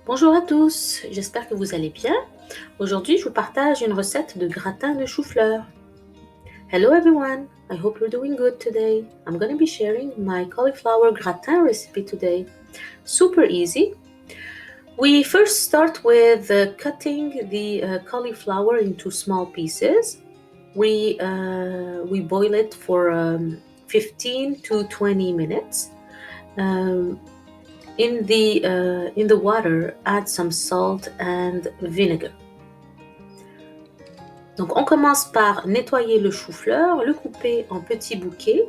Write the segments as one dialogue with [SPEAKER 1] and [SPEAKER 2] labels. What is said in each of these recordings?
[SPEAKER 1] Bonjour à tous, j'espère que vous allez bien. Aujourd'hui, je vous partage une recette de gratin de chou-fleur. Hello everyone, I hope you're doing good today. I'm going to be sharing my cauliflower gratin recipe today. Super easy. We first start with cutting the cauliflower into small pieces. We boil it for 15 to 20 minutes. In the water, add some salt and vinegar. Donc on commence par nettoyer le chou-fleur, le couper en petits bouquets.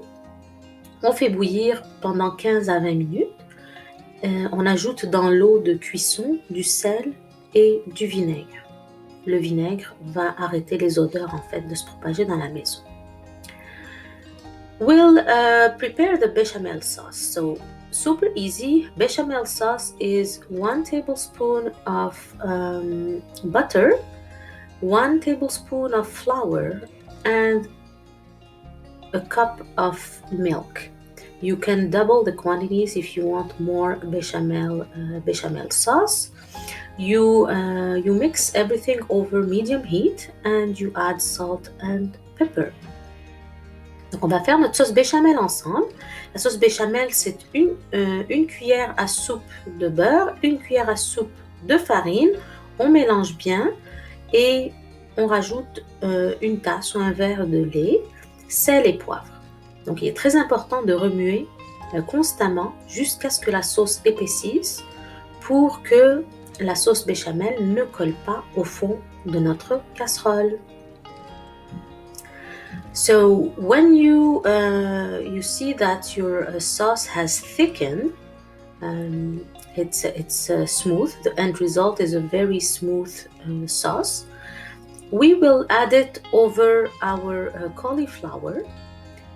[SPEAKER 1] On fait bouillir pendant 15 à 20 minutes. On ajoute dans l'eau de cuisson du sel et du vinaigre. Le vinaigre va arrêter les odeurs en fait de se propager dans la maison. We'll prepare the bechamel sauce. So super easy. Bechamel sauce is 1 tablespoon of butter, 1 tablespoon of flour, and a cup of milk. You can double the quantities if you want more bechamel sauce. You mix everything over medium heat and you add salt and pepper. Donc on va faire notre sauce béchamel ensemble. La sauce béchamel, c'est une cuillère à soupe de beurre, une cuillère à soupe de farine. On mélange bien et on rajoute une tasse ou un verre de lait, sel et poivre. Donc il est très important de remuer constamment jusqu'à ce que la sauce épaississe pour que la sauce béchamel ne colle pas au fond de notre casserole. So when you see that your sauce has thickened, it's smooth. The end result is a very smooth sauce. We will add it over our cauliflower.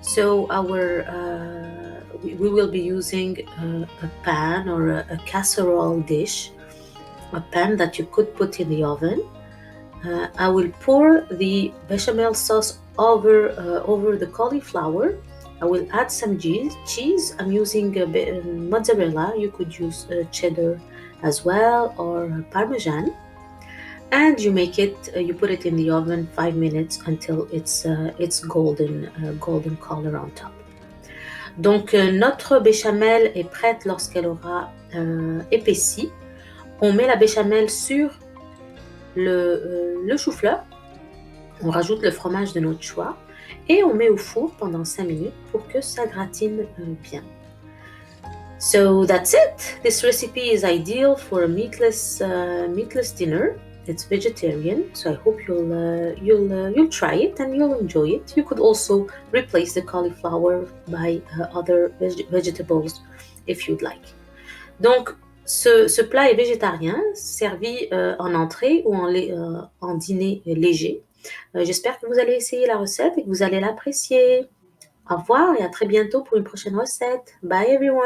[SPEAKER 1] So we will be using a pan or a casserole dish, a pan that you could put in the oven. I will pour the bechamel sauce over the cauliflower. I will add some cheese. I'm using mozzarella. You could use cheddar as well, or parmesan. And you put it in the oven 5 minutes until it's golden color on top. Donc notre béchamel est prête lorsqu'elle aura épaissi. On met la béchamel sur le chou-fleur. On rajoute le fromage de notre choix et on met au four pendant 5 minutes pour que ça gratine bien. So that's it. This recipe is ideal for a meatless dinner. It's vegetarian, so I hope you'll try it and you'll enjoy it. You could also replace the cauliflower by other vegetables if you'd like. Donc, ce plat est végétarien, servi en entrée ou en dîner léger. J'espère que vous allez essayer la recette et que vous allez l'apprécier. Au revoir et à très bientôt pour une prochaine recette. Bye everyone!